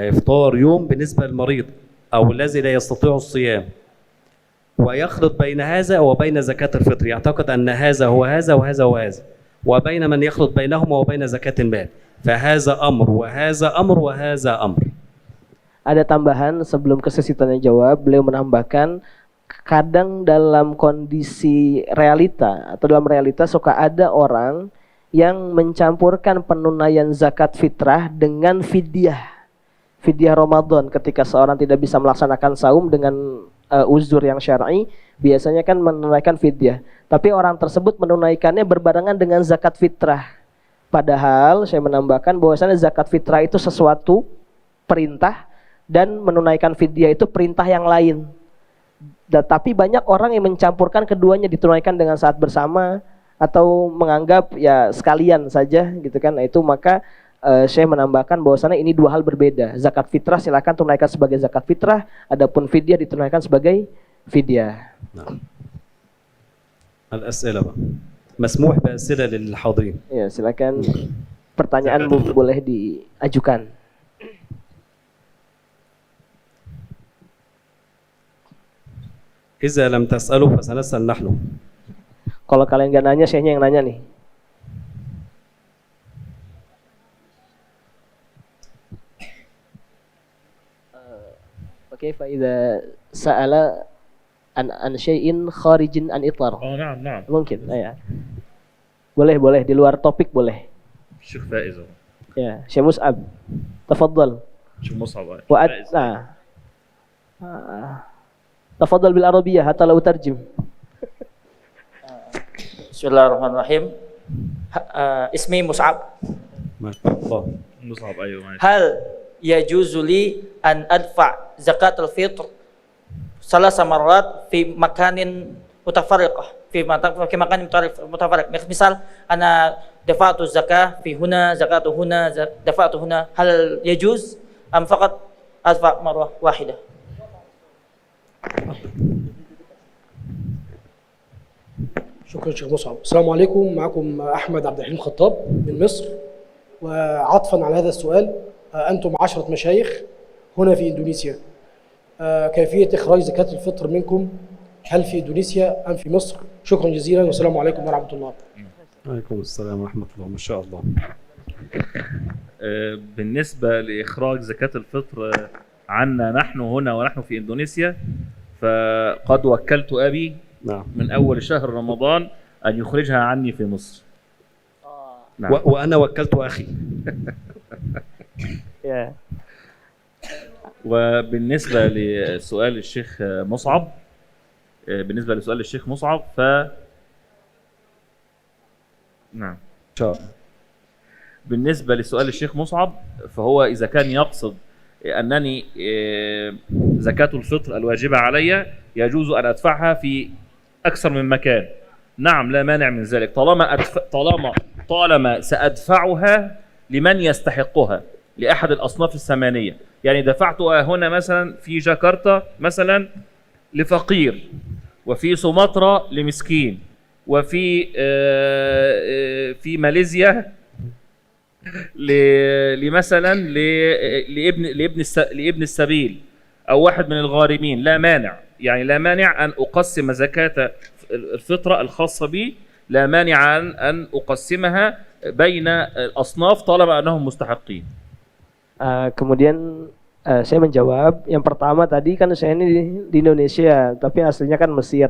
إفطار يوم بالنسبة للمريض أو الذي لا يستطيع الصيام، ويخلط بين هذا وبين زكاة الفطر، يعتقد أن هذا هو هذا وهذا هو هذا، وبين من يخلط بينهما وبين زكاة المال، فهذا أمر وهذا أمر وهذا أمر. Ada tambahan sebelum ke sesi tanya jawab, beliau menambahkan kadang dalam kondisi realita atau dalam realita suka ada orang yang mencampurkan penunaian zakat fitrah dengan fidyah Ramadan. Ketika seorang tidak bisa melaksanakan saum dengan uzur yang syar'i, biasanya kan menunaikan fidyah. Tapi orang tersebut menunaikannya berbarengan dengan zakat fitrah. Padahal saya menambahkan bahwasanya zakat fitrah itu sesuatu perintah dan menunaikan fidyah itu perintah yang lain. Tapi banyak orang yang mencampurkan keduanya, ditunaikan dengan saat bersama atau menganggap ya sekalian saja gitu kan. Nah, itu maka saya menambahkan bahwasanya ini dua hal berbeda. Zakat fitrah silakan tunaikan sebagai zakat fitrah, adapun fidyah ditunaikan sebagai fidyah. Nah. Al-as'ila bang. Masmuh ba'asila lil hadirin. Ya, silakan pertanyaan boleh diajukan. Iza lam tas'alu fasanas'al nahnu. Kalau kalian gak nanya, syekhnya yang nanya nih. Oke, fa idza sa'ala an syai'in kharijin an itar. Oh, نعم. Mungkin, ya. Boleh di luar topik boleh. الشيخ فائز. Ya, Syekh Mus'ab. Tafadhal. شيخ مصعب. تفضل بالعربية حتى لو ترجم. بسم الله الرحمن الرحيم. اسمي مصعب. مصعب أيوة. هل يجوز لي أن أدفع زكاة الفطر 3 مرات في مكان متفرقة في مكان متفرق؟ مثال أنا دفعت الزكاة في هنا، زكاة هنا، دفعت هنا، هل يجوز أم فقط أدفع مرة واحدة؟ شكرا شيخ مصعب. السلام عليكم، معكم أحمد عبد الحليم خطاب من مصر. وعطفا على هذا السؤال، أنتم 10 مشايخ هنا في إندونيسيا، كيفية إخراج زكاة الفطر منكم هل في إندونيسيا أم في مصر؟ شكرا جزيلا والسلام عليكم ورحمة الله. وعليكم السلام ورحمة الله. ما شاء الله. بالنسبة لإخراج زكاة الفطر عنا نحن هنا ونحن في إندونيسيا، فقد وكلت أبي نعم. من أول شهر رمضان أن يخرجها عني في مصر. نعم. وأنا وكلت أخي. وبالنسبة لسؤال الشيخ مصعب، نعم. بالنسبة لسؤال الشيخ مصعب، فهو إذا كان يقصد أنني زكاة الفطر الواجبة علي يجوز أن أدفعها في أكثر من مكان، نعم لا مانع من ذلك، طالما سأدفعها لمن يستحقها، لأحد الأصناف الثمانية. يعني دفعتها هنا مثلا في جاكرتا مثلا لفقير، وفي سومطرة لمسكين، وفي في ماليزيا مثلا لابن السبيل أو واحد من الغارمين، لا مانع، يعني لا مانع أن أقسم زكاة الفطرة الخاصة بي، لا مانع أن أقسمها بين الأصناف طالما أنهم مستحقين. Kemudian saya menjawab yang pertama tadi kan saya ini di Indonesia tapi aslinya kan Mesir.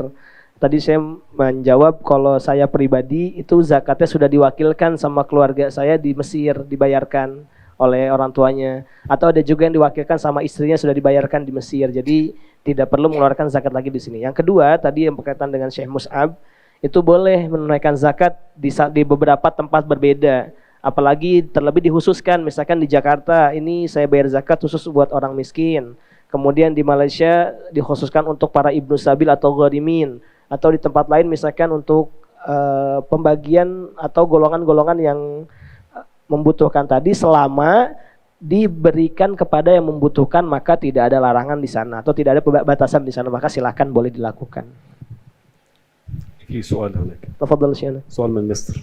Tadi saya menjawab kalau saya pribadi itu zakatnya sudah diwakilkan sama keluarga saya di Mesir, dibayarkan oleh orang tuanya, atau ada juga yang diwakilkan sama istrinya sudah dibayarkan di Mesir, jadi tidak perlu mengeluarkan zakat lagi di sini. Yang kedua tadi yang berkaitan dengan Syekh Mus'ab, itu boleh menunaikan zakat di beberapa tempat berbeda, apalagi terlebih dikhususkan misalkan di Jakarta ini saya bayar zakat khusus buat orang miskin, kemudian di Malaysia dikhususkan untuk para ibnu sabil atau gharimin, atau di tempat lain misalkan untuk pembagian atau golongan-golongan yang membutuhkan tadi, selama diberikan kepada yang membutuhkan maka tidak ada larangan di sana atau tidak ada batasan di sana, maka silakan boleh dilakukan. في سؤال هناك، تفضل شيخنا. سؤال من مصر.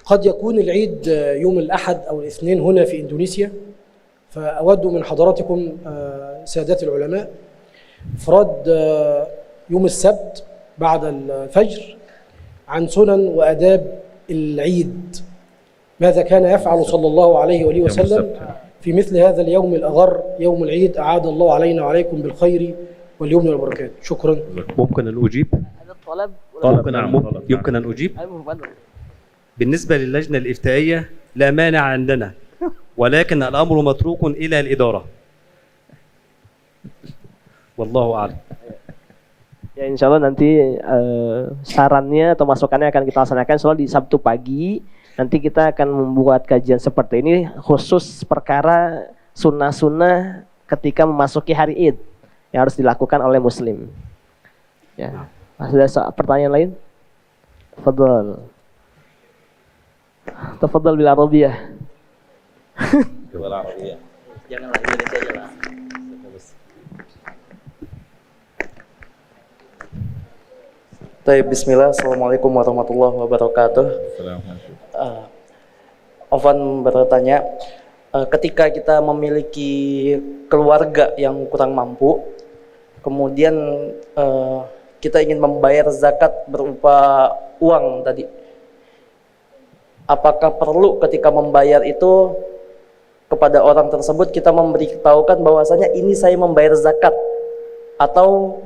قد يكون العيد يوم الأحد أو الاثنين هنا في إندونيسيا، فأود من حضراتكم سادات العلماء إفراد يوم السبت بعد الفجر عن سنن وآداب العيد. ماذا كان يفعل صلى الله عليه وآله وسلم في مثل هذا اليوم الأغر يوم العيد؟ أعاد الله علينا وعليكم بالخير واليمن والبركات. شكرا. ممكن أن أجيب؟ هذا الطلب يمكن أن أجيب؟ بالنسبة للجنة الإفتائية لا مانع عندنا، ولكن الأمر متروك إلى الإدارة. والله أعلم. Ya insya Allah nanti sarannya atau masukannya akan kita laksanakan. Soal di Sabtu pagi nanti kita akan membuat kajian seperti ini khusus perkara sunnah-sunnah ketika memasuki hari Id yang harus dilakukan oleh Muslim. Ya, ada pertanyaan lain? Tafadhal bil Arabiyah. Janganlah Indonesia aja lah. Bismillah, Assalamualaikum warahmatullahi wabarakatuh. Afwan bertanya, ketika kita memiliki keluarga yang kurang mampu, kemudian kita ingin membayar zakat berupa uang tadi, apakah perlu ketika membayar itu kepada orang tersebut kita memberitahukan bahwasanya ini saya membayar zakat, atau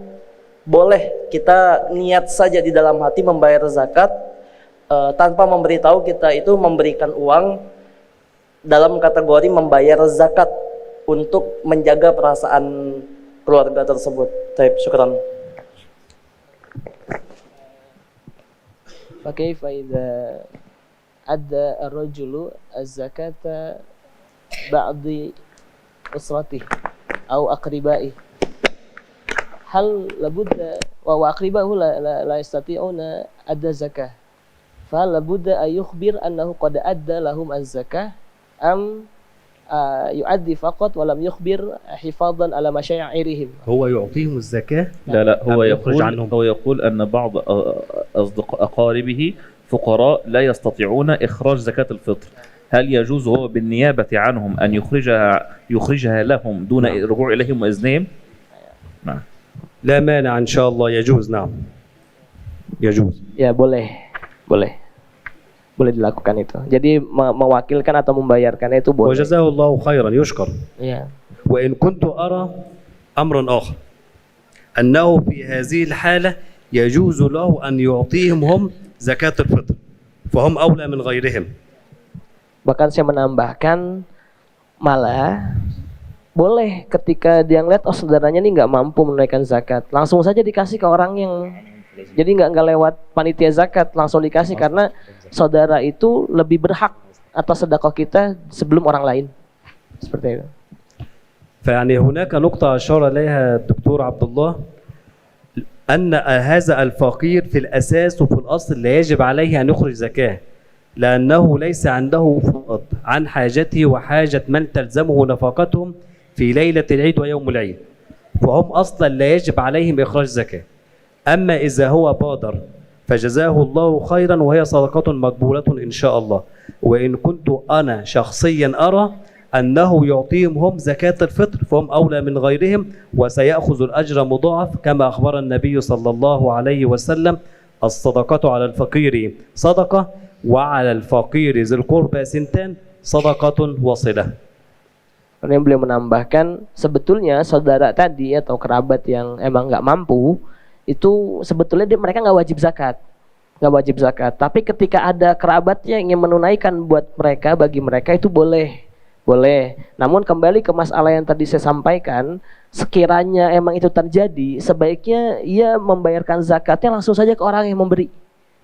boleh kita niat saja di dalam hati membayar zakat tanpa memberitahu kita itu memberikan uang dalam kategori membayar zakat untuk menjaga perasaan keluarga tersebut? Syukran. فكيف إذا أدى الرجل الزكاة بعض أسرته أو أقربائه، هل لابد وأقربائه لا يستطيعون أدى الزكاة، فهل لابد أن يخبر أنه قد أدى لهم الزكاة أم يؤدي فقط ولم يخبر حفاظا على مشاعرهم؟ هو يعطيهم الزكاة؟ لا هو هو يقول أن بعض أقاربه فقراء لا يستطيعون إخراج زكاة الفطر، هل يجوز هو بالنيابة عنهم أن يخرجها لهم دون الرجوع إليهم وإذنهم؟ نعم. لا مانع إن شاء الله، يجوز. نعم يجوز. Ya boleh dilakukan itu. Jadi mewakilkan atau membayarkan itu boleh. وجزاه الله خيرا، يشكر. Ya. وإن كنت أرى أمرا آخر أنه في هذه الحالة يجوز له أن يعطيهم هم زكاة الفطر فهم أولى من غيرهم. Bahkan saya menambahkan malah boleh ketika dia ngeliat saudaranya ini nggak mampu menunaikan zakat, langsung saja dikasih ke orang yang, jadi nggak lewat panitia zakat, langsung dikasih karena saudara itu lebih berhak atas sedekah kita sebelum orang lain. Seperti itu. فيعني هناك نقطة أشار إليها الدكتور عبد الله، أن هذا الفقير في الأساس وفي الأصل لا يجب عليه أن يخرج زكاة، لأنه ليس عنده فضل عن حاجته وحاجة من تلزمه نفقتهم في ليلة العيد ويوم العيد، فهم أصلا لا يجب عليهم إخراج زكاة. أما إذا هو بادر فجزاه الله خيرا وهي صدقة مقبولة إن شاء الله. وإن كنت أنا شخصيا أرى أنه يعطيهم هم زكاة الفطر فهم أولى من غيرهم وسيأخذ الأجر مضاعف كما أخبر النبي صلى الله عليه وسلم: الصدقة على الفقير صدقة وعلى الفقير ذي القربى سنتان صدقة وصلة. Kemudian beliau menambahkan, sebetulnya saudara tadi atau kerabat yang emang nggak mampu itu sebetulnya mereka nggak wajib zakat, tapi ketika ada kerabatnya yang ingin menunaikan buat mereka, bagi mereka itu boleh. Namun kembali ke masalah yang tadi saya sampaikan, sekiranya emang itu terjadi, sebaiknya ia membayarkan zakatnya langsung saja ke orang yang memberi.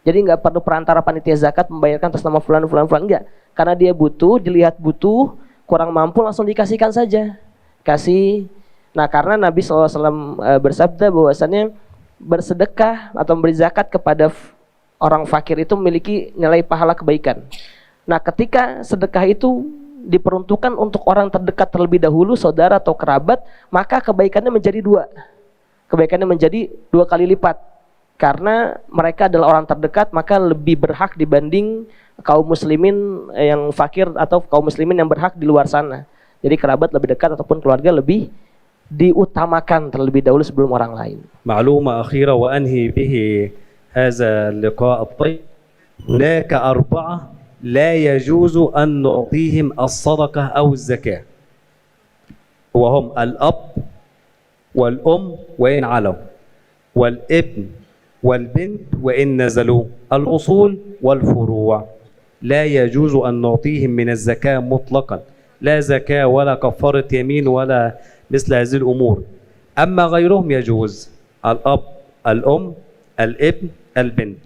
Jadi nggak perlu perantara panitia zakat membayarkan atas nama fulan, enggak. Karena dia butuh, dilihat butuh, kurang mampu, langsung dikasihkan saja. Kasih. Nah, karena Nabi SAW bersabda bahwasannya bersedekah atau memberi zakat kepada orang fakir itu memiliki nilai pahala kebaikan. Nah, ketika sedekah itu diperuntukkan untuk orang terdekat terlebih dahulu, saudara atau kerabat, maka kebaikannya menjadi dua. Kebaikannya menjadi 2 kali lipat. Karena mereka adalah orang terdekat, maka lebih berhak dibanding kaum muslimin yang fakir atau kaum muslimin yang berhak di luar sana. Jadi kerabat lebih dekat ataupun keluarga lebih diutamakan terlebih dahulu sebelum orang lain. معلومة أخيرة وأنهي به هذا اللقاء الطيب. هناك 4 لا يجوز أن نعطيهم الصدقة أو الزكاة، وهم الأب والأم وإن علوا، والابن والبنت وإن نزلوا، الأصول والفروع. لا يجوز أن نعطيهم من الزكاة مطلقا، لا زكاة ولا كفارة يمين ولا مثل هذه الأمور. أما غيرهم يجوز، الأب الأم الابن البنت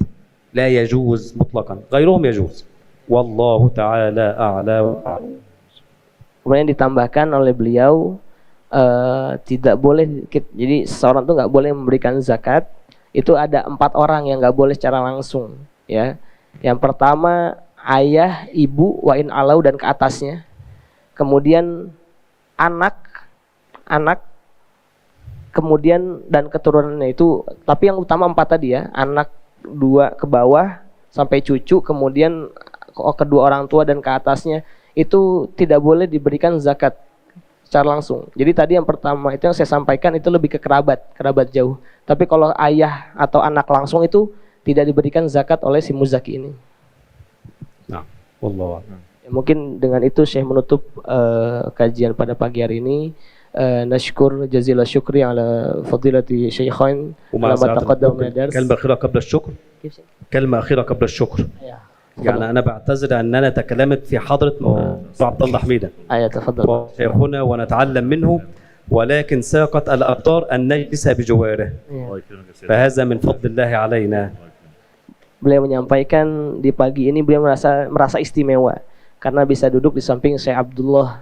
لا يجوز مطلقا، غيرهم يجوز. والله تعالى أعلى وأعلم. Kemudian ditambahkan oleh beliau tidak boleh, jadi seseorang tuh nggak boleh memberikan zakat. Itu ada 4 orang yang nggak boleh secara langsung, ya. Yang pertama ayah, ibu, wain alau dan ke atasnya. Kemudian anak, kemudian dan keturunannya itu. Tapi yang utama 4 tadi ya, anak 2 ke bawah sampai cucu, kemudian kedua orang tua dan ke atasnya itu tidak boleh diberikan zakat secara langsung. Jadi tadi yang pertama itu yang saya sampaikan itu lebih ke kerabat jauh. Tapi kalau ayah atau anak langsung itu tidak diberikan zakat oleh si muzaki ini. Nah, wallahu a'lam. Mungkin dengan itu Syekh menutup kajian pada pagi hari ini. نشكر جزيل الشكر على فضيلة شيخين ومع لما سعادة تقدم من ممكن الدرس. كلمة أخيرة قبل الشكر. كلمة أخيرة قبل الشكر. يعني أنا بعتذر أن أنا تكلمت في حضرة عبد الله حميدة. تفضل. شيخنا ونتعلم منه، ولكن ساقت الأقدار أن نجلس بجواره، فهذا من فضل الله علينا. Beliau menyampaikan di pagi ini beliau merasa istimewa karena bisa duduk di samping Syekh Abdullah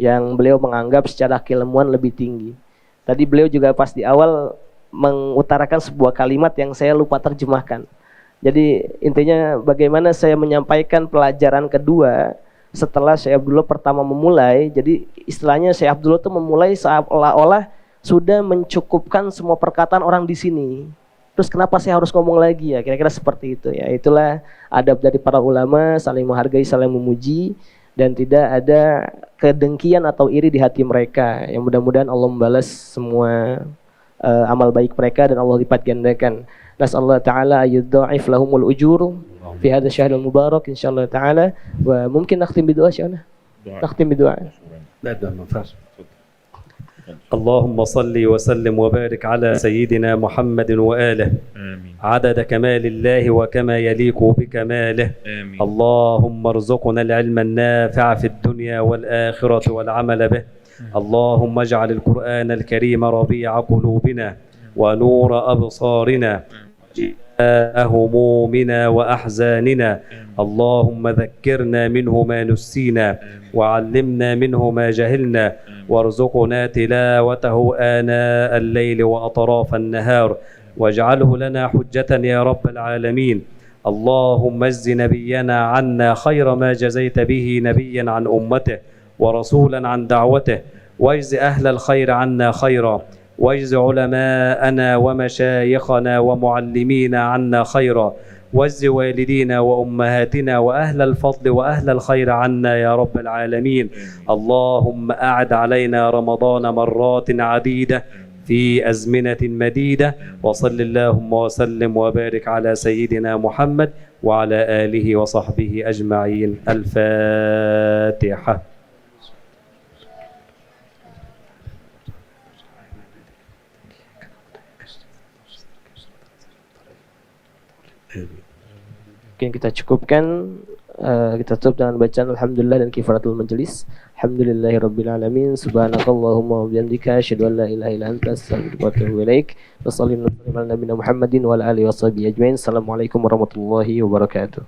yang beliau menganggap secara keilmuan lebih tinggi. Tadi beliau juga pas di awal mengutarakan sebuah kalimat yang saya lupa terjemahkan. Jadi intinya bagaimana saya menyampaikan pelajaran kedua setelah Syekh Abdullah pertama memulai. Jadi istilahnya Syekh Abdullah itu memulai seolah-olah sudah mencukupkan semua perkataan orang di sini. Terus kenapa saya harus ngomong lagi ya? Kira-kira seperti itu ya. Itulah adab dari para ulama, saling menghargai, saling memuji, dan tidak ada kedengkian atau iri di hati mereka. Yang mudah-mudahan Allah membalas semua amal baik mereka dan Allah lipat gandakan. Nas'allahu ta'ala ayyudda'if lahumul ujur fi hadha syahr al-mubarak insyaallah ta'ala. Wa mungkin nakhtim bidoa syahna. Nakhtim bidoa. لا ده ما ينفعش. اللهم صل وسلم وبارك على سيدنا محمد وآله آمين. عدد كمال الله وكما يليق بكماله. آمين. اللهم ارزقنا العلم النافع في الدنيا والآخرة والعمل به. اللهم اجعل القرآن الكريم ربيع قلوبنا ونور أبصارنا همومنا وأحزاننا. اللهم ذكرنا منه ما نسينا وعلمنا منه ما جهلنا وارزقنا تلاوته آناء الليل وأطراف النهار واجعله لنا حجة يا رب العالمين. اللهم اجز نبينا عنا خير ما جزيت به نبيا عن أمته ورسولا عن دعوته، واجز أهل الخير عنا خيرا، واجز علماءنا ومشايخنا ومعلمينا عنا خيرا، واجز والدينا وأمهاتنا وأهل الفضل وأهل الخير عنا يا رب العالمين. اللهم أعد علينا رمضان مرات عديدة في أزمنة مديدة، وصل اللهم وسلم وبارك على سيدنا محمد وعلى آله وصحبه أجمعين. الفاتحة. Mungkin kita cukupkan, kita tutup dengan bacaan alhamdulillah dan kifaratul majlis. Alhamdulillahirabbil alamin. Subhanakallahumma wa bihamdika asyhadu an la ilaha illa anta astaghfiruka wa atubu ilaik. Wassallallahu ala nabiyina Muhammadin wa ala alihi washabihi ajmain. Assalamualaikum warahmatullahi wabarakatuh.